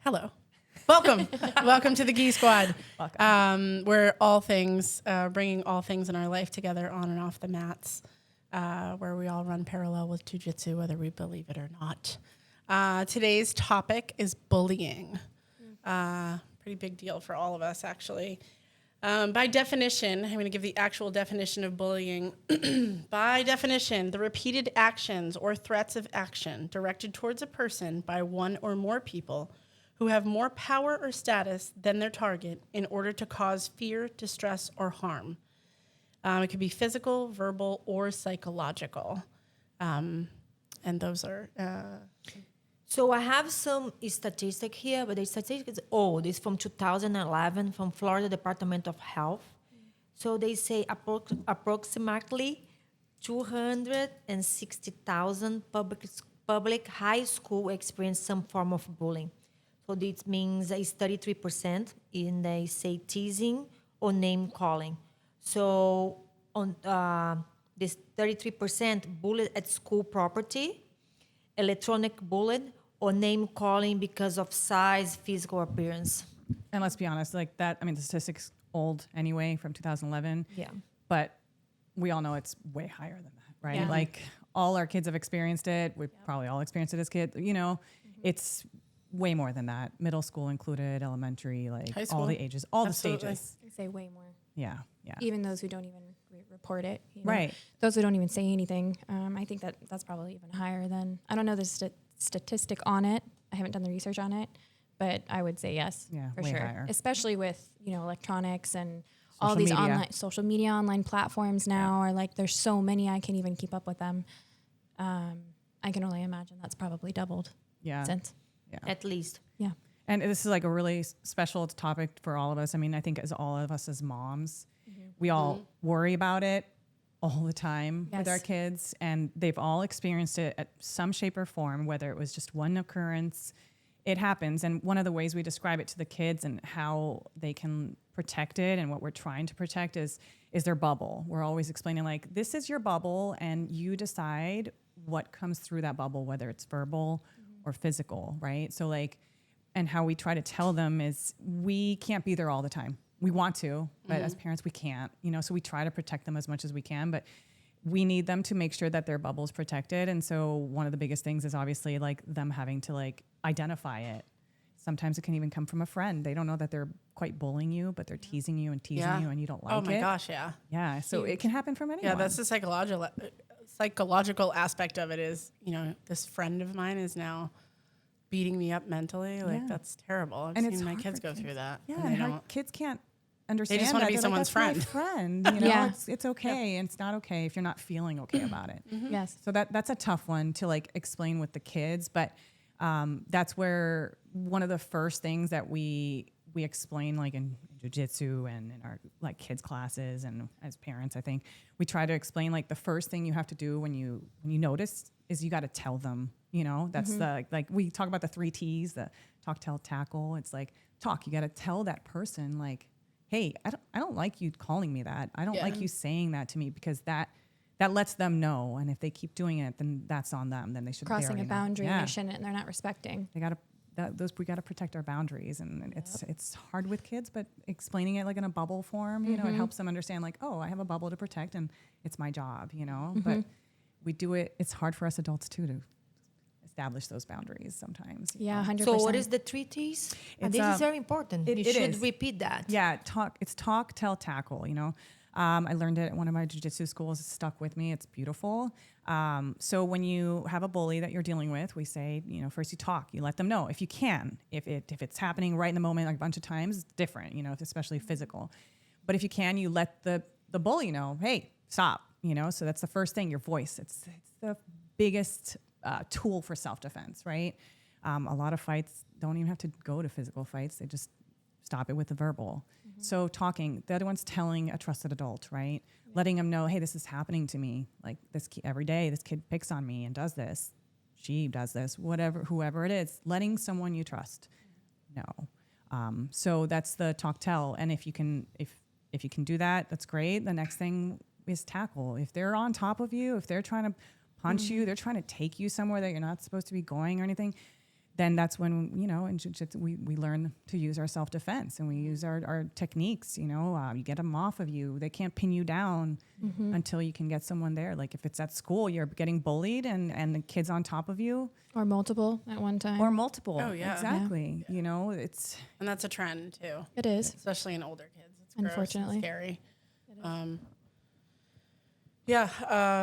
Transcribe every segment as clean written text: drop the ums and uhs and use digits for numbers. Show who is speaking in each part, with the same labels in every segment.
Speaker 1: Hello. Welcome. Welcome to the Gee Squad. We're all things, bringing all things in our life together on and off the mats, where we all run parallel with jujitsu, whether we believe it or not. Today's topic is bullying. Pretty big deal for all of us, actually. By definition, I'm going to give the actual definition of bullying. By definition, the repeated actions or threats of action directed towards a person by one or more people who have more power or status than their target in order to cause fear, distress, or harm. It could be physical, verbal, or psychological. And those are...
Speaker 2: So I have some statistic here, but the statistic is old. It's from 2011 from Florida Department of Health. So they say approximately 260,000 public high school experience some form of bullying. So this means it's 33%, and they say teasing or name calling. So on this 33% bullied at school property, electronic bullied, or name calling because of size, physical appearance.
Speaker 3: And let's be honest, like that, I mean, the statistic's old anyway from 2011.
Speaker 2: Yeah.
Speaker 3: But we all know it's way higher than that, right?
Speaker 1: Yeah.
Speaker 3: Like all our kids have experienced it. We've probably all experienced it as kids. You know, it's way more than that. Middle school included, elementary, like
Speaker 1: High school.
Speaker 3: all the ages, all
Speaker 1: Absolutely.
Speaker 3: the stages.
Speaker 4: I say way more.
Speaker 3: Yeah, yeah.
Speaker 4: Even those who don't even report it. You know?
Speaker 3: Right.
Speaker 4: Those who don't even say anything. I think that's probably even higher than, I don't know the statistic on it. I haven't done the research on it, but I would say yes,
Speaker 3: Yeah,
Speaker 4: for
Speaker 3: way
Speaker 4: sure.
Speaker 3: higher.
Speaker 4: Especially with, electronics and all
Speaker 3: Social
Speaker 4: these
Speaker 3: media.
Speaker 4: online, social media, online platforms now are like, there's so many, I can't even keep up with them. I can only imagine that's probably doubled
Speaker 3: Yeah.
Speaker 4: since.
Speaker 3: Yeah.
Speaker 2: At least.
Speaker 4: Yeah.
Speaker 3: And this is like a really special topic for all of us. I mean, I think as all of us as moms, we all worry about it all the time with our
Speaker 4: Yes.
Speaker 3: kids, and they've all experienced it at some shape or form, whether it was just one occurrence. It happens. And one of the ways we describe it to the kids and how they can protect it and what we're trying to protect is their bubble. We're always explaining like, this is your bubble and you decide what comes through that bubble, whether it's verbal or physical, right? So like, and how we try to tell them is we can't be there all the time. We want to, but as parents, we can't, so we try to protect them as much as we can, but we need them to make sure that their bubble is protected. And so one of the biggest things is obviously like them having to like identify it. Sometimes it can even come from a friend. They don't know that they're quite bullying you, but they're teasing you and teasing you and you don't like it.
Speaker 1: Oh my gosh, yeah.
Speaker 3: Yeah. So it can happen from anyone.
Speaker 1: Yeah, that's the psychological aspect of it is, this friend of mine is now beating me up mentally. Like,
Speaker 3: Yeah.
Speaker 1: that's terrible. I've
Speaker 3: And
Speaker 1: seen
Speaker 3: it's
Speaker 1: my
Speaker 3: hard
Speaker 1: kids
Speaker 3: for
Speaker 1: go
Speaker 3: kids.
Speaker 1: through that.
Speaker 3: Yeah,
Speaker 1: and they
Speaker 3: and our
Speaker 1: don't.
Speaker 3: kids can't understand.
Speaker 1: just wanna
Speaker 3: that.
Speaker 1: be
Speaker 3: They're
Speaker 1: someone's
Speaker 3: like, "That's
Speaker 1: friend."
Speaker 3: my friend.
Speaker 4: Yeah.
Speaker 3: It's okay, and it's not okay if you're not feeling okay about it.
Speaker 4: Yes.
Speaker 3: So that's a tough one to like explain with the kids, but that's where one of the first things that we explain like in jiu-jitsu and in our like kids classes and as parents, I think we try to explain like the first thing you have to do when you notice is you got to tell them. That's the like we talk about the 3 T's, the talk, tell, tackle. It's like talk. You got to tell that person like, hey, I don't like you calling me that. I don't like you saying that to me because that lets them know. And if they keep doing it, then that's on them. Then they should
Speaker 4: Crossing a
Speaker 3: already know.
Speaker 4: boundary
Speaker 3: Yeah.
Speaker 4: they shouldn't, and they're not respecting.
Speaker 3: They got to we got to protect our boundaries, and it's hard with kids, but explaining it like in a bubble form, it helps them understand like, oh, I have a bubble to protect, and it's my job, But we do it. It's hard for us adults too to establish those boundaries sometimes.
Speaker 4: Yeah, 100%.
Speaker 2: So what is the 3 T's?
Speaker 3: It's,
Speaker 2: This is very important.
Speaker 3: it
Speaker 2: You should
Speaker 3: is.
Speaker 2: repeat that.
Speaker 3: Yeah, it's talk, tell, tackle. I learned it at one of my jiu-jitsu schools. It stuck with me. It's beautiful. So when you have a bully that you're dealing with, we say, first you talk. You let them know if you can. If it's happening right in the moment, like a bunch of times, it's different. Especially physical. But if you can, you let the bully know, hey, stop. So that's the first thing. Your voice. It's the biggest tool for self-defense, right? A lot of fights don't even have to go to physical fights. They just stop it with the verbal. So talking, the other one's telling a trusted adult, right? Yeah. Letting them know, hey, this is happening to me. Like this every day, this kid picks on me and does this. She does this, whoever it is, letting someone you trust know. So that's the talk tell. And if you can do that, that's great. The next thing is tackle. If they're on top of you, if they're trying to punch you, they're trying to take you somewhere that you're not supposed to be going or anything, then that's when, in jiu-jitsu, we learn to use our self-defense, and we use our techniques. You get them off of you. They can't pin you down until you can get someone there. Like if it's at school, you're getting bullied and the kid's on top of you.
Speaker 4: Or multiple at one time.
Speaker 3: Or multiple.
Speaker 1: Oh, yeah.
Speaker 3: Exactly.
Speaker 4: Yeah.
Speaker 3: It's...
Speaker 1: And that's a trend too.
Speaker 4: It is.
Speaker 1: Especially in older kids. It's gross and
Speaker 4: Unfortunately.
Speaker 1: scary.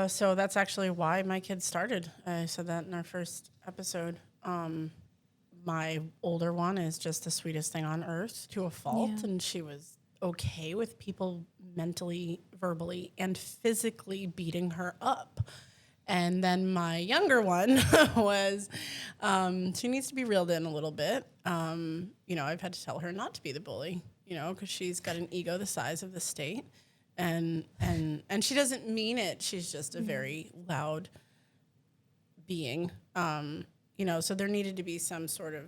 Speaker 1: So that's actually why my kids started. I said that in our first episode. My older one is just the sweetest thing on earth to a fault,
Speaker 4: Yeah.
Speaker 1: and she was okay with people mentally, verbally, and physically beating her up. And then my younger one was, she needs to be reeled in a little bit. I've had to tell her not to be the bully, because she's got an ego the size of the state. And she doesn't mean it. She's just a very loud being. So there needed to be some sort of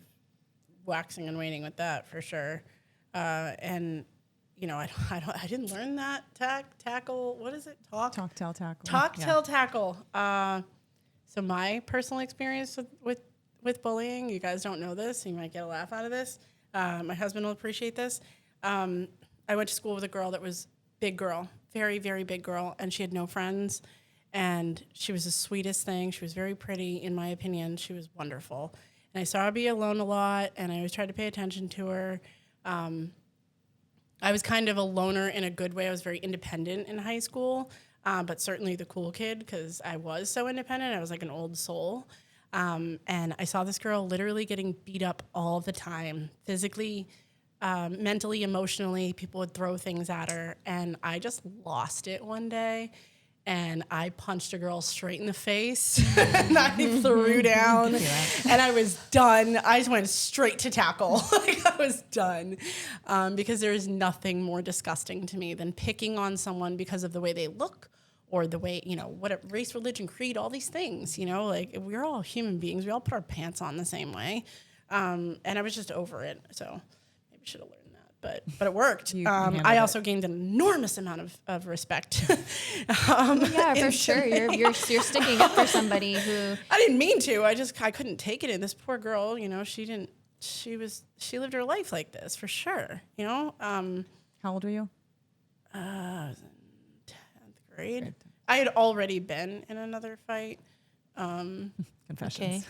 Speaker 1: waxing and waning with that for sure. I didn't learn that tackle. What is it? Talk,
Speaker 3: tell, tackle.
Speaker 1: tell, tackle. So my personal experience with bullying, you guys don't know this. You might get a laugh out of this. My husband will appreciate this. I went to school with a girl that was big girl, very, very big girl, and she had no friends. And she was the sweetest thing. She was very pretty, in my opinion. She was wonderful. And I saw her be alone a lot, and I always tried to pay attention to her. I was kind of a loner in a good way. I was very independent in high school, but certainly the cool kid because I was so independent. I was like an old soul. And I saw this girl literally getting beat up all the time, physically, mentally, emotionally. People would throw things at her, and I just lost it one day. And I punched a girl straight in the face, and I threw down, and I was done. I just went straight to tackle. I was done, because there is nothing more disgusting to me than picking on someone because of the way they look or the way, whatever, race, religion, creed, all these things, we're all human beings. We all put our pants on the same way. And I was just over it. So maybe I should have learned. But it worked. I also gained an enormous amount of respect.
Speaker 4: Yeah, for sure. You're sticking up for somebody who
Speaker 1: I didn't mean to. I couldn't take it. And this poor girl, she lived her life like this for sure.
Speaker 3: How old were you?
Speaker 1: I was in 10th grade. I had already been in another fight.
Speaker 3: Confessions.
Speaker 2: Okay.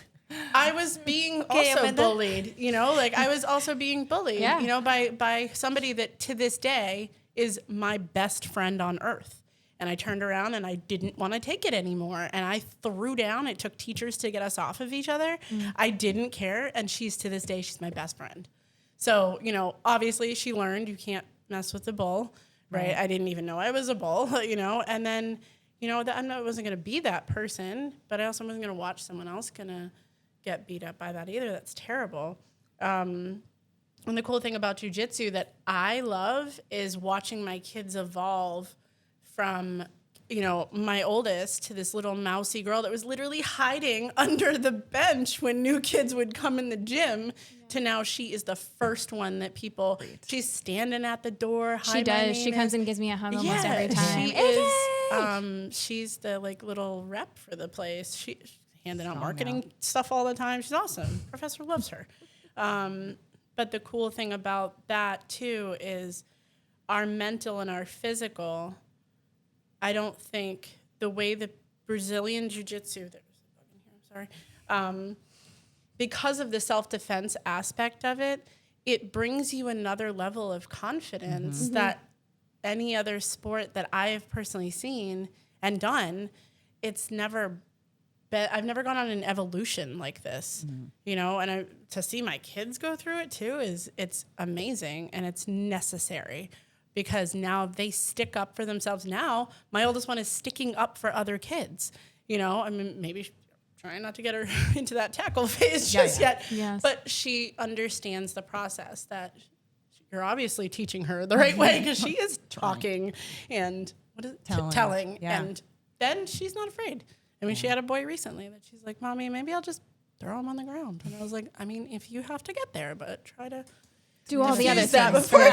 Speaker 1: I was being also
Speaker 2: Amanda.
Speaker 1: bullied, I was also being bullied,
Speaker 4: Yeah.
Speaker 1: by somebody that to this day is my best friend on earth. And I turned around and I didn't want to take it anymore. And I threw down. It took teachers to get us off of each other. I didn't care. And to this day, she's my best friend. So, obviously she learned you can't mess with the bull, right? I didn't even know I was a bull, and then, I wasn't going to be that person, but I also wasn't going to watch someone else get beat up by that either. That's terrible. And the cool thing about jiu-jitsu that I love is watching my kids evolve from, my oldest to this little mousy girl that was literally hiding under the bench when new kids would come in the gym to now she is the first one that she's standing at the door.
Speaker 4: she does. She comes and gives me a hug almost every time.
Speaker 1: She is, she's the little rep for the place. She's handing out marketing stuff all the time. She's awesome. Professor loves her. But the cool thing about that too is our mental and our physical. I don't think the way the Brazilian Jiu-Jitsu, there's a bug in here, I'm sorry, because of the self-defense aspect of it, it brings you another level of confidence that any other sport that I have personally seen and done, I've never gone on an evolution like this, and to see my kids go through it too it's amazing and it's necessary because now they stick up for themselves. Now my oldest one is sticking up for other kids, maybe trying not to get her into that tackle phase just yet,
Speaker 4: Yes.
Speaker 1: but she understands the process that you're obviously teaching her the right way because she is talking and telling.
Speaker 3: Yeah.
Speaker 1: And then she's not afraid. I mean, she had a boy recently that she's like, Mommy, maybe I'll just throw him on the ground. And I was like, if you have to get there, but try to
Speaker 4: do all the other
Speaker 1: Use that
Speaker 4: things.
Speaker 1: before.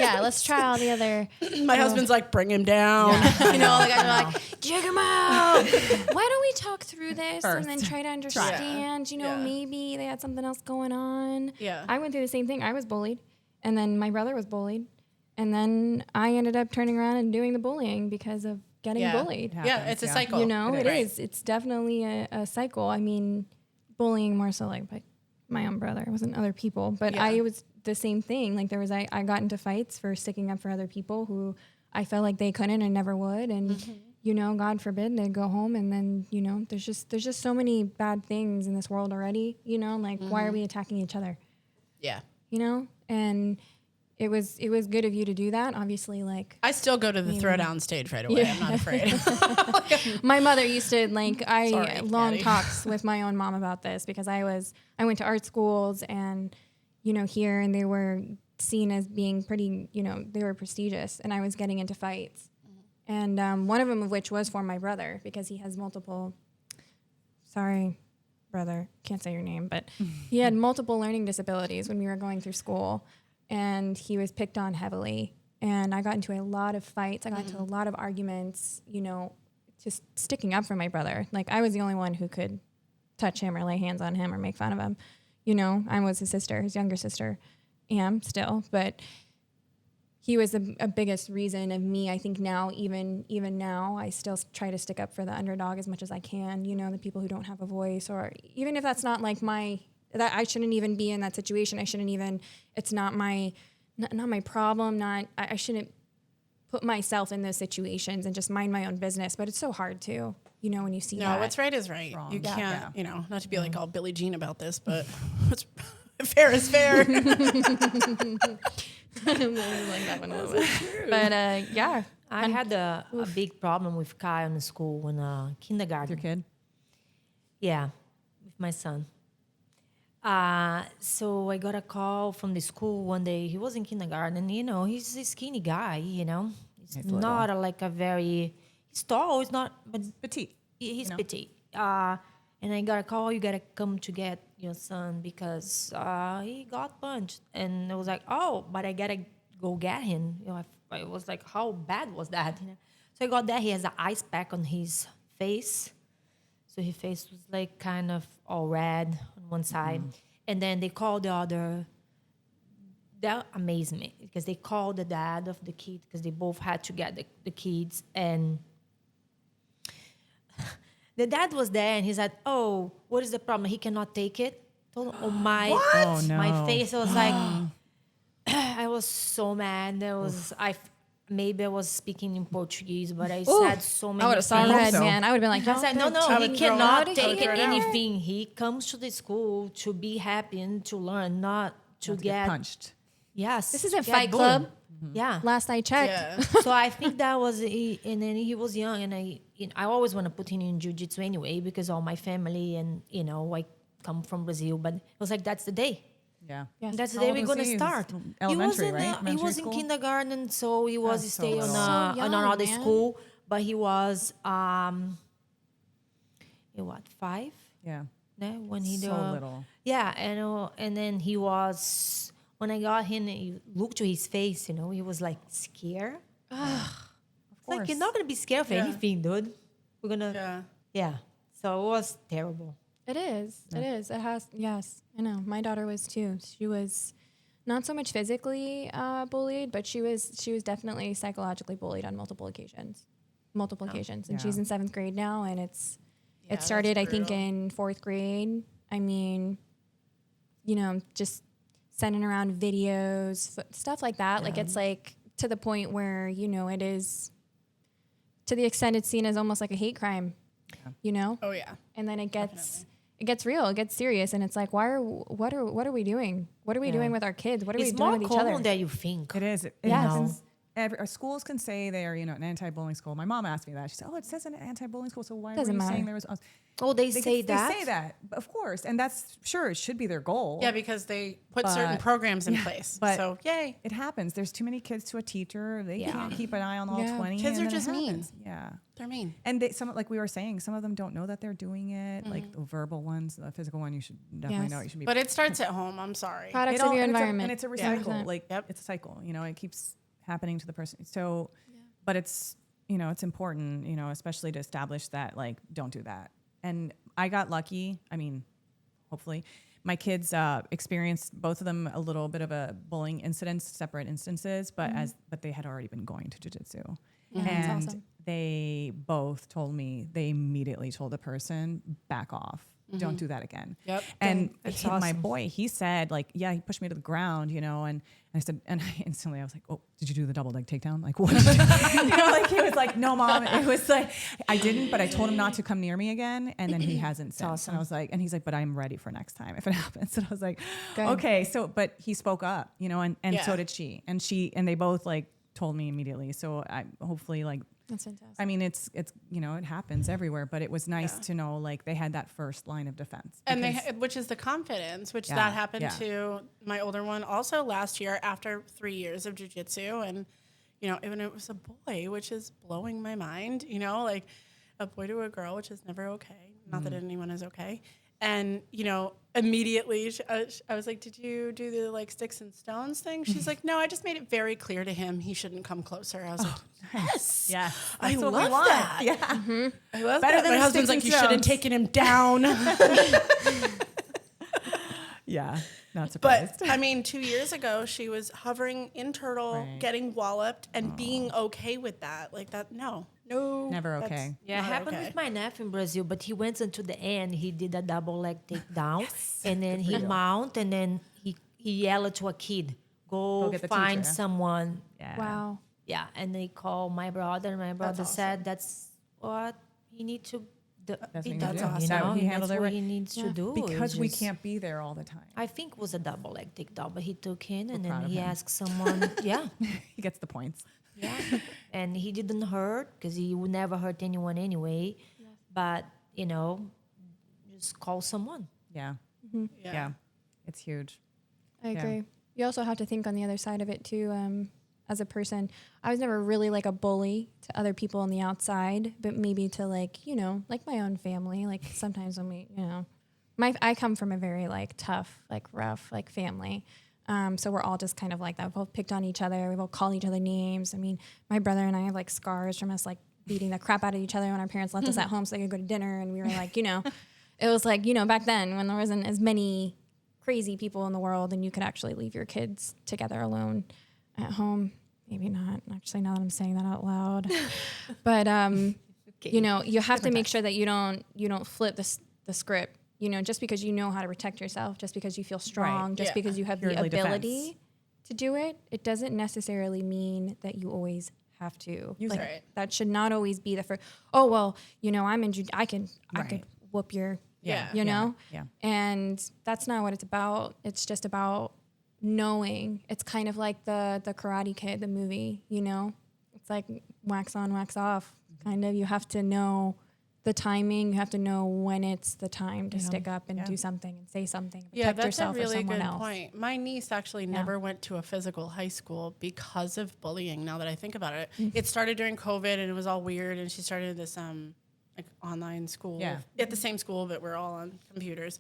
Speaker 4: Yeah, let's try all the other.
Speaker 1: My husband's like, bring him down.
Speaker 4: You know, the guys are like, jig him out. Why don't we talk through this
Speaker 3: First.
Speaker 4: and then try to understand? You know,
Speaker 1: Yeah.
Speaker 4: maybe they had something else going on.
Speaker 1: Yeah.
Speaker 4: I went through the same thing. I was bullied, and then my brother was bullied, and then I ended up turning around and doing the bullying because of getting
Speaker 1: Yeah.
Speaker 4: bullied.
Speaker 3: Yeah.
Speaker 1: Yeah, it's a
Speaker 3: Yeah.
Speaker 1: cycle.
Speaker 4: You know,
Speaker 3: It
Speaker 4: it
Speaker 3: is.
Speaker 4: is. It's definitely a cycle. I mean, bullying more so like by my own brother. It wasn't other people, but
Speaker 1: Yeah.
Speaker 4: I was the same thing. Like I got into fights for sticking up for other people who I felt like they couldn't and never would. And, you know, God forbid they go home and then, you know, there's just so many bad things in this world already, you know, like why are we attacking each other?
Speaker 1: Yeah.
Speaker 4: You know? And it was good of you to do that. Obviously, like
Speaker 1: I still go to the throwdown stage right away. I'm not afraid.
Speaker 4: my mother used to like
Speaker 1: Sorry,
Speaker 4: long
Speaker 1: Daddy.
Speaker 4: talks with my own mom about this because I went to art schools and you know here and they were seen as being pretty, you know, they were prestigious and I was getting into fights and one of them of which was for my brother because he has multiple brother, can't say your name, but he had multiple learning disabilities when we were going through school and he was picked on heavily and I got into a lot of fights. I got into a lot of arguments, you know, just sticking up for my brother. Like I was the only one who could touch him or lay hands on him or make fun of him. You know, I was his sister, his younger sister, am still, but he was a biggest reason of me. I think now, even now, I still try to stick up for the underdog as much as I can. You know, the people who don't have a voice, or even if that's not like that I shouldn't even be in that situation. I shouldn't even. It's not my problem. I shouldn't put myself in those situations and just mind my own business. But it's so hard to, you know, when you see
Speaker 1: No,
Speaker 4: that.
Speaker 1: what's right is right.
Speaker 3: Wrong.
Speaker 1: You
Speaker 3: Yeah.
Speaker 1: can't,
Speaker 3: Yeah.
Speaker 1: you know, not to be like all Billie Jean about this, but what's fair is fair.
Speaker 4: But yeah,
Speaker 2: I had a big problem with Kai in school in kindergarten.
Speaker 3: Your kid?
Speaker 2: Yeah, with my son. So I got a call from the school one day. He was in kindergarten, and you know, he's a skinny guy. You know, he's
Speaker 3: He's
Speaker 2: not like a very. He's tall. He's not, but
Speaker 3: Petite.
Speaker 2: he's
Speaker 3: you know?
Speaker 2: petite. And I got a call. You gotta come to get your son because he got punched. And I was like, oh, but I gotta go get him. You know, I was like, how bad was that? You know? So I got there. He has an ice pack on his face. So his face was like kind of all red on one side. And then they called the other. That amazed me because they called the dad of the kid because they both had to get the kids. And the dad was there and he said, oh, what is the problem? He cannot take it. Oh, my,
Speaker 3: Oh, no.
Speaker 2: my face was like, I was so mad. Maybe I was speaking in Portuguese, but I said so many
Speaker 4: I would have saw
Speaker 2: things.
Speaker 4: red,
Speaker 3: so.
Speaker 4: man. I would have been like,
Speaker 2: I said, no,
Speaker 1: I
Speaker 2: he
Speaker 1: would throw
Speaker 2: cannot
Speaker 1: it.
Speaker 2: take
Speaker 1: I would throw it out.
Speaker 2: anything. He comes to the school to be happy and to learn, not to get
Speaker 3: punched.
Speaker 2: Yes.
Speaker 4: This isn't
Speaker 2: get
Speaker 4: Fight
Speaker 2: bullied.
Speaker 4: Club.
Speaker 2: Yeah.
Speaker 4: Last I checked.
Speaker 1: Yeah.
Speaker 2: So I think that was, and then he was young, and I always want to put him in jiu-jitsu anyway because all my family and, you know, I come from Brazil, but it was like, that's the day.
Speaker 3: Yeah.
Speaker 4: Yes.
Speaker 2: That's the
Speaker 3: How
Speaker 2: day
Speaker 3: old
Speaker 2: we're
Speaker 3: was
Speaker 2: going to
Speaker 3: he?
Speaker 2: start.
Speaker 3: Elementary,
Speaker 2: he was
Speaker 3: right?
Speaker 2: he
Speaker 3: Elementary
Speaker 2: was
Speaker 3: school?
Speaker 2: in kindergarten, so he was
Speaker 3: That's so
Speaker 2: staying
Speaker 3: little.
Speaker 2: on
Speaker 4: So young,
Speaker 2: another
Speaker 4: man.
Speaker 2: school, but he was, 5?
Speaker 3: Yeah.
Speaker 2: No, when he
Speaker 3: So little.
Speaker 2: Yeah, and then he was, when I got him, you look to his face, you know, he was like scared. It's like, you're not going to be scared for
Speaker 1: Yeah.
Speaker 2: anything, dude. We're going to,
Speaker 1: Yeah.
Speaker 2: yeah. So it was terrible.
Speaker 4: It is. It is. It has. Yes, I know. My daughter was too. She was not so much physically bullied, but she was definitely psychologically bullied on multiple occasions. And she's
Speaker 3: Yeah.
Speaker 4: in 7th grade now, and
Speaker 1: Yeah,
Speaker 4: it started, I
Speaker 1: that's
Speaker 4: think,
Speaker 1: brutal.
Speaker 4: in 4th grade. I mean, you know, just sending around videos, stuff like that. Like it's like to the point where, you know, it is to the extent it's seen as almost like a hate crime. You know.
Speaker 1: Oh yeah.
Speaker 4: And then it gets real, it gets serious, and it's like, what are we doing? What are we doing with our kids? What are we
Speaker 2: It's
Speaker 4: doing
Speaker 2: more
Speaker 4: with each other?
Speaker 2: common than you think.
Speaker 3: It is. It
Speaker 4: Yes.
Speaker 3: happens schools can say they're, an anti-bullying school. My mom asked me that. She said, "Oh, it says an anti-bullying school, so why
Speaker 4: Doesn't
Speaker 3: were you saying
Speaker 4: matter.
Speaker 3: there was?"
Speaker 2: Oh, they say that?
Speaker 3: They say that, of course, and that's sure it should be their goal.
Speaker 1: Yeah, because they put certain programs in place.
Speaker 3: but
Speaker 1: So yay.
Speaker 3: It happens. There's too many kids to a teacher. They can't keep an eye on all
Speaker 4: Yeah.
Speaker 3: 20.
Speaker 1: Kids
Speaker 3: and
Speaker 1: are
Speaker 3: then it
Speaker 1: just mean.
Speaker 3: happens. Yeah.
Speaker 1: They're mean.
Speaker 3: And like we were saying, some of them don't know that they're doing it. Like the verbal ones, the physical one, you should definitely
Speaker 4: Yes.
Speaker 3: know. You should be.
Speaker 1: But it starts at home. I'm sorry.
Speaker 4: Products
Speaker 3: It
Speaker 4: of
Speaker 3: all-
Speaker 4: your
Speaker 3: and
Speaker 4: environment.
Speaker 3: it's a
Speaker 1: Yeah.
Speaker 3: recycle.
Speaker 4: 100%.
Speaker 3: Like
Speaker 1: Yep.
Speaker 3: it's a cycle. It keeps happening to the person. So, but it's it's important. Especially to establish that like don't do that. And I got lucky. I mean, hopefully, my kids experienced both of them a little bit of a bullying incidents, separate instances, but but they had already been going to jiu-jitsu.
Speaker 4: that's
Speaker 3: And
Speaker 4: awesome.
Speaker 3: they both told me they immediately told the person, back off. Don't do that again.
Speaker 1: Yep.
Speaker 3: And
Speaker 2: That's
Speaker 3: my
Speaker 2: awesome.
Speaker 3: boy, he said like, yeah, he pushed me to the ground, and I said, and instantly I was like, oh, did you do the double leg takedown? Like what? Like he was like, no, mom. It was like, I didn't, but I told him not to come near me again. And then he hasn't since.
Speaker 2: awesome.
Speaker 3: And I was like, and he's like, but I'm ready for next time if it happens. And I was like,
Speaker 4: Good.
Speaker 3: okay. So, but he spoke up, and
Speaker 1: Yeah.
Speaker 3: so did she. And they both like told me immediately. So I hopefully like,
Speaker 4: That's fantastic.
Speaker 3: I mean, it's it happens everywhere, but it was nice to know like they had that first line of defense.
Speaker 1: And
Speaker 3: because-
Speaker 1: which is the confidence, which
Speaker 3: Yeah,
Speaker 1: that happened
Speaker 3: yeah.
Speaker 1: to my older one also last year after 3 years of jujitsu. And, even it was a boy, which is blowing my mind, like a boy to a girl, which is never okay. Not that anyone is okay. And, immediately I was like, did you do the like sticks and stones thing? She's like, no, I just made it very clear to him he shouldn't come closer. I was like, yes.
Speaker 3: yeah,
Speaker 1: I
Speaker 3: that's what we
Speaker 1: love
Speaker 3: want.
Speaker 1: that.
Speaker 3: Yeah.
Speaker 1: I love
Speaker 3: Better
Speaker 1: that.
Speaker 3: than
Speaker 1: My
Speaker 3: the
Speaker 1: husband's
Speaker 3: sticks
Speaker 1: like,
Speaker 3: and
Speaker 1: you should have
Speaker 3: stones."
Speaker 1: taken him down.
Speaker 3: Yeah, not
Speaker 1: But
Speaker 3: surprised.
Speaker 1: I mean, 2 years ago, she was hovering in turtle,
Speaker 3: Right.
Speaker 1: getting walloped, and being okay with that. Like that, no,
Speaker 3: Never
Speaker 1: that's
Speaker 3: okay.
Speaker 2: Yeah, it
Speaker 1: not
Speaker 2: happened
Speaker 1: okay.
Speaker 2: with my nephew in Brazil, but he went until the end. He did a double leg takedown, and then he mount, and then he yelled to a kid, "Go
Speaker 3: get the
Speaker 2: find
Speaker 3: teacher."
Speaker 2: someone."
Speaker 3: Yeah.
Speaker 4: Wow.
Speaker 2: Yeah, and they called my brother, and my brother
Speaker 1: awesome.
Speaker 2: said that's what he needs to
Speaker 3: That's
Speaker 2: be
Speaker 3: what he
Speaker 2: done.
Speaker 3: did.
Speaker 1: awesome.
Speaker 2: You
Speaker 3: That
Speaker 2: know,
Speaker 3: he
Speaker 2: and
Speaker 3: handled
Speaker 2: that's
Speaker 3: it
Speaker 2: what
Speaker 3: right.
Speaker 2: he needs to
Speaker 4: Yeah.
Speaker 2: do.
Speaker 3: Because
Speaker 2: It's
Speaker 3: we
Speaker 2: just-
Speaker 3: can't be there all the time.
Speaker 2: I think it was a double leg takedown, but he took in, and
Speaker 3: proud
Speaker 2: then
Speaker 3: of
Speaker 2: he
Speaker 3: him.
Speaker 2: asked someone, yeah.
Speaker 3: He gets the points.
Speaker 2: Yeah, and he didn't hurt because he would never hurt anyone anyway. But just call someone.
Speaker 3: Yeah.
Speaker 1: Yeah.
Speaker 3: Yeah. It's huge.
Speaker 4: I
Speaker 3: Yeah.
Speaker 4: agree. You also have to think on the other side of it too. As a person, I was never really like a bully to other people on the outside, but maybe to like my own family. Like sometimes when I come from a very like tough, like rough, like family. So we're all just kind of like that. We've both picked on each other. We've all called each other names. I mean, my brother and I have like scars from us like beating the crap out of each other when our parents left us at home so they could go to dinner. And we were like, it was like, back then when there wasn't as many crazy people in the world and you could actually leave your kids together alone at home. Maybe not. Actually, now that I'm saying that out loud. But, you have to make sure that you don't flip the script. Just because you know how to protect yourself, just because you feel strong,
Speaker 3: Right.
Speaker 4: just
Speaker 1: Yeah.
Speaker 4: because you have the
Speaker 3: Purely
Speaker 4: ability
Speaker 3: defense.
Speaker 4: to do it, it doesn't necessarily mean that you always have to.
Speaker 3: Use
Speaker 4: Like,
Speaker 3: it.
Speaker 1: Right.
Speaker 4: that should not always be the first. Oh well, I'm in. I could
Speaker 3: Right.
Speaker 4: whoop your.
Speaker 1: Yeah.
Speaker 4: You know.
Speaker 3: Yeah.
Speaker 4: And that's not what it's about. It's just about knowing. It's kind of like the Karate Kid, the movie. It's like wax on, wax off. Kind of. You have to know the timing. You have to know when it's the time to stick up and do something and say something. Protect
Speaker 1: Yeah, that's a
Speaker 4: yourself or
Speaker 1: really
Speaker 4: someone
Speaker 1: good
Speaker 4: else.
Speaker 1: point. My niece actually never went to a physical high school because of bullying. Now that I think about it, it started during COVID and it was all weird. And she started this like online school at the same school, but we're all on computers.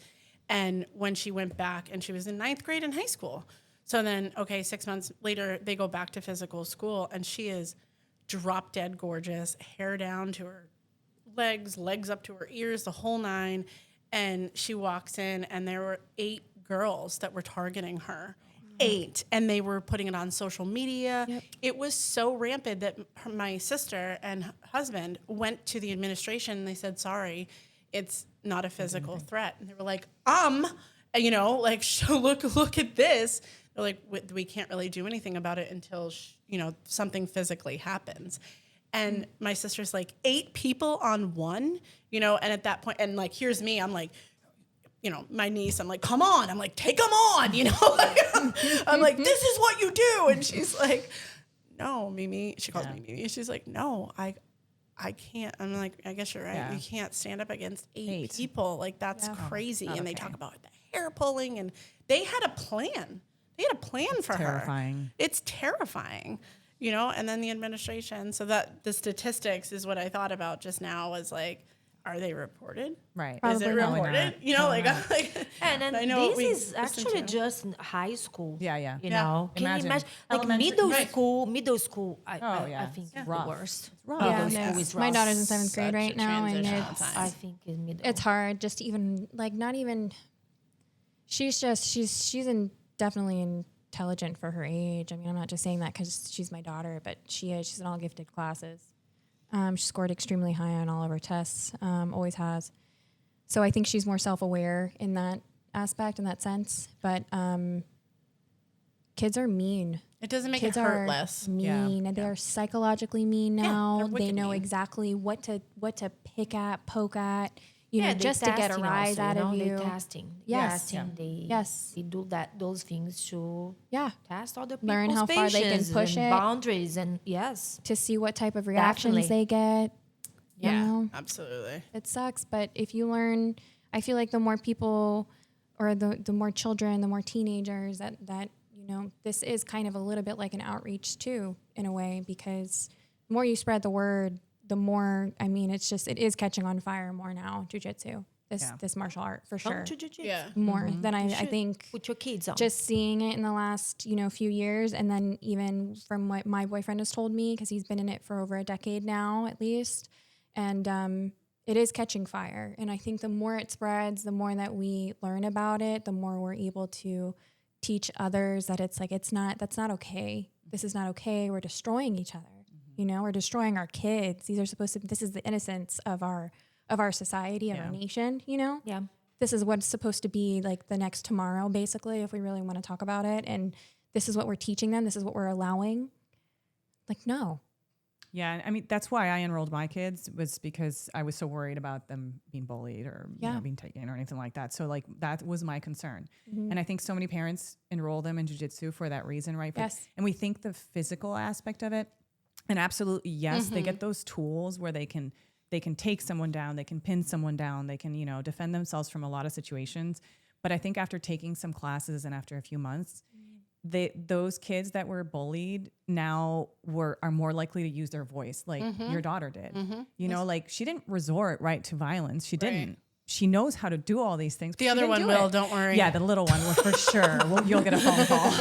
Speaker 1: And when she went back, and she was in 9th grade in high school. So then, 6 months later, they go back to physical school, and she is drop dead gorgeous, hair down to her legs up to her ears, the whole nine. And she walks in, and there were 8 girls that were targeting her. 8, and they were putting it on social media.
Speaker 4: Yep.
Speaker 1: It was so rampant that my sister and husband went to the administration, and they said, sorry, it's not a physical threat. And they were like, look at this. They're like, we can't really do anything about it until, something physically happens. And my sister's like, 8 people on one, and at that point, and like, here's me, I'm like, my niece, I'm like, come on. I'm like, take them on, I'm like, this is what you do. And she's like, no, Mimi. She calls me Mimi. She's like, no, I can't. I'm like, I guess you're right.
Speaker 3: Yeah.
Speaker 1: You can't stand up against eight people. Like, that's crazy. And they talk about the hair pulling, and they had a plan. They had a plan for
Speaker 3: terrifying.
Speaker 1: her. It's terrifying, you know? And then the administration. So that the statistics is what I thought about just now was like, are they reported?
Speaker 3: Right.
Speaker 1: Is it
Speaker 3: Probably not.
Speaker 1: reported? You know, like
Speaker 2: And then
Speaker 1: I know what we
Speaker 2: this is
Speaker 1: listen
Speaker 2: actually
Speaker 1: to.
Speaker 2: just high school.
Speaker 3: Yeah, yeah.
Speaker 2: You
Speaker 3: Yeah.
Speaker 2: know, can
Speaker 3: Imagine.
Speaker 2: you imagine like
Speaker 3: Elementary.
Speaker 2: middle school? I
Speaker 3: yeah.
Speaker 2: think
Speaker 3: It's
Speaker 2: is
Speaker 3: rough.
Speaker 2: the worst.
Speaker 3: rough.
Speaker 2: Middle
Speaker 4: Yeah,
Speaker 2: school is
Speaker 4: my
Speaker 2: rough.
Speaker 4: daughter's in 7th grade
Speaker 1: Such
Speaker 4: right
Speaker 1: a
Speaker 4: now, and
Speaker 1: transitional
Speaker 4: it's
Speaker 1: time.
Speaker 2: I think in middle.
Speaker 4: it's hard just to even like not even. She's definitely intelligent for her age. I mean, I'm not just saying that because she's my daughter, but she is. She's in all gifted classes. She scored extremely high on all of her tests. Always has. So I think she's more self-aware in that aspect, in that sense. But kids are mean.
Speaker 1: It doesn't make
Speaker 4: Kids
Speaker 1: it hurt
Speaker 4: are
Speaker 1: less.
Speaker 4: mean. And they're psychologically mean now.
Speaker 1: they're
Speaker 4: They
Speaker 1: wicked
Speaker 4: know
Speaker 1: mean.
Speaker 4: exactly what to pick at, poke at, you know,
Speaker 2: they
Speaker 4: just to get a
Speaker 2: testing
Speaker 4: rise
Speaker 2: also,
Speaker 4: out of
Speaker 2: They
Speaker 4: you.
Speaker 2: testing.
Speaker 4: Yes.
Speaker 2: Testing. They
Speaker 4: Yes.
Speaker 2: They do those things to
Speaker 4: Yeah.
Speaker 2: test other people's
Speaker 4: Learn how far they can
Speaker 2: patience
Speaker 4: push
Speaker 2: and
Speaker 4: it.
Speaker 2: boundaries and yes.
Speaker 4: To see what type of reactions
Speaker 2: Definitely.
Speaker 4: they get. You
Speaker 1: Yeah,
Speaker 4: know?
Speaker 1: absolutely.
Speaker 4: It sucks, but if you learn, I feel like the more people or the more children, the more teenagers that you know, this is kind of a little bit like an outreach too, in a way, because the more you spread the word, the more, I mean, it is catching on fire more now, jujitsu, this martial art for
Speaker 2: Come
Speaker 4: sure.
Speaker 2: to jiu-jitsu.
Speaker 1: Yeah.
Speaker 4: More than I
Speaker 2: should
Speaker 4: think
Speaker 2: Put your kids on.
Speaker 4: just seeing it in the last, you know, few years. And then even from what my boyfriend has told me, because he's been in it for over a decade now, at least. And it is catching fire. And I think the more it spreads, the more that we learn about it, the more we're able to teach others that it's like, that's not okay. This is not okay. We're destroying each other. You know, we're destroying our kids. This is the innocence of our society, of our nation, you know?
Speaker 2: yeah.
Speaker 4: This is what's supposed to be like the next tomorrow, basically, if we really want to talk about it. And this is what we're teaching them. This is what we're allowing. Like, no.
Speaker 3: Yeah, I mean that's why I enrolled my kids, was because I was so worried about them being bullied or you know, being taken or anything like that. So like that was my concern, and I think so many parents enroll them in jiu-jitsu for that reason, right?
Speaker 4: Yes.
Speaker 3: And we think the physical aspect of it, and absolutely yes, they get those tools where they can take someone down, they can pin someone down, they can, you know, defend themselves from a lot of situations. But I think after taking some classes and after a few months, those kids that were bullied now are more likely to use their voice, like your daughter did. You know, like she didn't resort to violence. She didn't. She knows how to do all these things.
Speaker 1: The other one will, don't worry.
Speaker 3: Yeah, the little one will for sure. You'll get a phone call.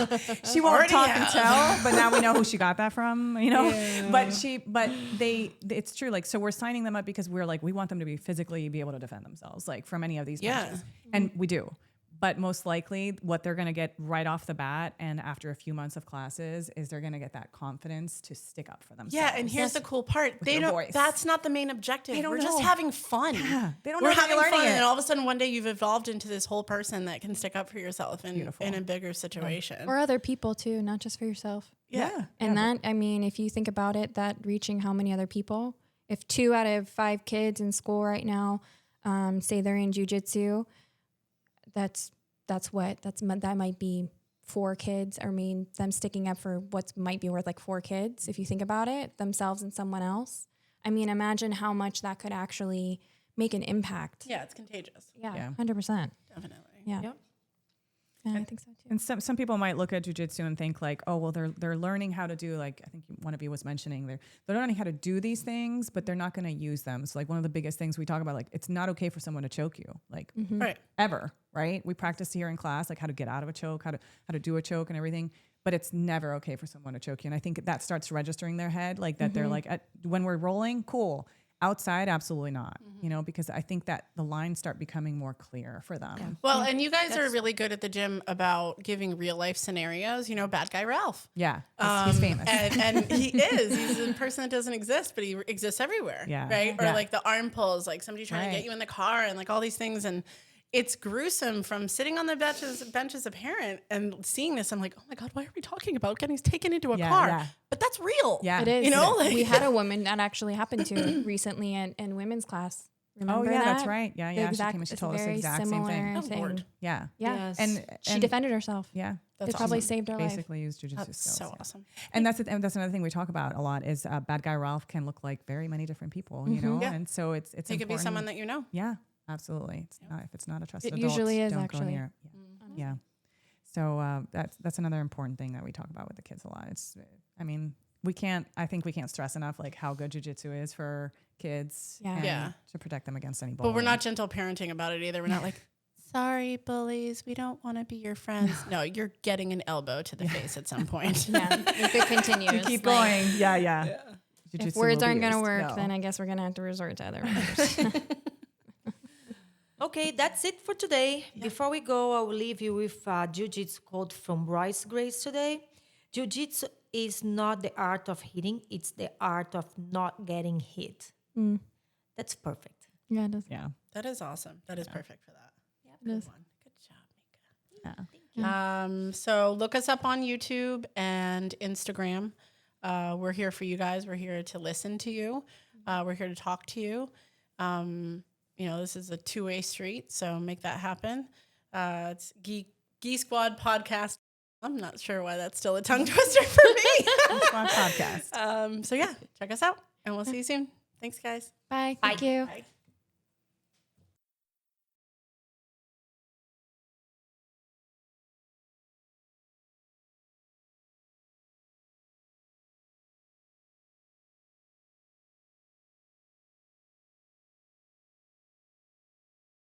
Speaker 3: She won't
Speaker 1: Already
Speaker 3: talk
Speaker 1: have.
Speaker 3: and tell, but now we know who she got that from, you know? But it's true. Like, so we're signing them up because we're like, we want them to be physically be able to defend themselves, like from any of these punches. And we do. But most likely what they're going to get right off the bat and after a few months of classes is they're going to get that confidence to stick up for themselves.
Speaker 1: Yeah, and here's the cool part. They
Speaker 3: their
Speaker 1: don't.
Speaker 3: voice.
Speaker 1: That's not the main objective.
Speaker 3: don't
Speaker 1: We're just
Speaker 3: know.
Speaker 1: having fun.
Speaker 3: Yeah, they don't
Speaker 1: We're
Speaker 3: know that
Speaker 1: having
Speaker 3: you're learning
Speaker 1: fun,
Speaker 3: it.
Speaker 1: and all of a sudden, one day you've evolved into this whole person that can stick up for yourself in
Speaker 3: beautiful.
Speaker 1: a bigger situation.
Speaker 4: Or other people too, not just for yourself.
Speaker 1: Yeah.
Speaker 4: And that, I mean, if you think about it, that reaching how many other people, if 2 out of 5 kids in school right now say they're in jiu-jitsu, that might be 4 kids. I mean, them sticking up for what might be worth like 4 kids, if you think about it, themselves and someone else. I mean, imagine how much that could actually make an impact.
Speaker 1: Yeah, it's contagious.
Speaker 4: Yeah, 100%.
Speaker 1: Definitely.
Speaker 4: Yeah.
Speaker 2: Yep.
Speaker 4: Yeah, I think so too.
Speaker 3: And some people might look at jiu-jitsu and think like, oh, well, they're learning how to do, like, I think one of you was mentioning, they're learning how to do these things, but they're not going to use them. So like one of the biggest things we talk about, like, it's not okay for someone to choke you, like
Speaker 1: Right.
Speaker 3: ever, right? We practice here in class, like how to get out of a choke, how to do a choke and everything, but it's never okay for someone to choke you. And I think that starts registering their head, like that they're like, when we're rolling, cool. Outside, absolutely not, you know, because I think that the lines start becoming more clear for them.
Speaker 1: Well, and you guys are really good at the gym about giving real life scenarios. You know, bad guy Ralph.
Speaker 3: Yeah, he's famous.
Speaker 1: And he is. He's a person that doesn't exist, but he exists everywhere.
Speaker 3: Yeah.
Speaker 1: Right? Or
Speaker 3: Yeah.
Speaker 1: like the arm pulls, like somebody trying to
Speaker 3: Right.
Speaker 1: get you in the car and like all these things. And it's gruesome from sitting on the bench as a parent and seeing this. I'm like, oh my God, why are we talking about getting taken into a car?
Speaker 3: Yeah.
Speaker 1: But that's real.
Speaker 3: Yeah.
Speaker 4: It is.
Speaker 1: You know, like
Speaker 4: we had a woman that actually happened to recently in women's class. Remember
Speaker 3: yeah,
Speaker 4: that?
Speaker 3: that's right. Yeah,
Speaker 4: The
Speaker 3: yeah.
Speaker 4: exact-
Speaker 3: she came and she
Speaker 4: it's
Speaker 3: told us the
Speaker 4: very
Speaker 3: exact same
Speaker 4: similar
Speaker 3: thing.
Speaker 1: Oh,
Speaker 4: thing.
Speaker 1: Lord.
Speaker 3: Yeah.
Speaker 4: Yeah.
Speaker 2: Yes.
Speaker 3: And
Speaker 4: She defended herself.
Speaker 3: Yeah.
Speaker 1: That's
Speaker 4: It probably
Speaker 1: awesome.
Speaker 4: saved her life.
Speaker 3: Basically used jujitsu
Speaker 1: That's
Speaker 3: skills.
Speaker 1: so
Speaker 3: yeah.
Speaker 1: awesome.
Speaker 3: And that's another thing we talk about a lot is bad guy Ralph can look like very many different people, you know?
Speaker 1: Yeah.
Speaker 3: And so it's
Speaker 1: It could be
Speaker 3: important.
Speaker 1: someone that you know.
Speaker 3: Yeah, absolutely. It's not, if it's not a trusted
Speaker 4: It
Speaker 3: adult,
Speaker 4: usually is,
Speaker 3: don't
Speaker 4: actually.
Speaker 3: go near. Yeah. So that's another important thing that we talk about with the kids a lot. It's, I mean, I think we can't stress enough like how good jujitsu is for kids
Speaker 4: Yeah.
Speaker 3: and
Speaker 1: Yeah.
Speaker 3: to protect them against any bullying.
Speaker 1: But we're not gentle parenting about it either. We're not like, sorry, bullies, we don't want to be your friends. No, you're getting an elbow to the face at some point.
Speaker 4: Yeah. If it continues.
Speaker 3: keep
Speaker 4: like,
Speaker 3: going. Yeah.
Speaker 4: If
Speaker 3: Jujitsu
Speaker 4: words
Speaker 3: will be
Speaker 4: aren't going to
Speaker 3: used.
Speaker 4: work,
Speaker 3: No.
Speaker 4: then I guess we're going to have to resort to other measures.
Speaker 2: Okay, that's it for today. Before we go, I will leave you with a Jiu-Jitsu quote from Royce Grace today. Jiu-Jitsu is not the art of hitting, it's the art of not getting hit. That's perfect.
Speaker 4: Yeah, it does.
Speaker 3: Yeah.
Speaker 1: That is awesome. That is perfect for that.
Speaker 4: It is.
Speaker 1: Good job, Mika.
Speaker 3: Yeah.
Speaker 1: So look us up on YouTube and Instagram. We're here for you guys. We're here to listen to you. We're here to talk to you. This is a two-way street, so make that happen. It's Gee Squad Podcast. I'm not sure why that's still a tongue twister for me.
Speaker 3: Podcast.
Speaker 1: So yeah, check us out, and we'll see you soon. Thanks, guys.
Speaker 4: Bye. Thank you.
Speaker 1: Bye.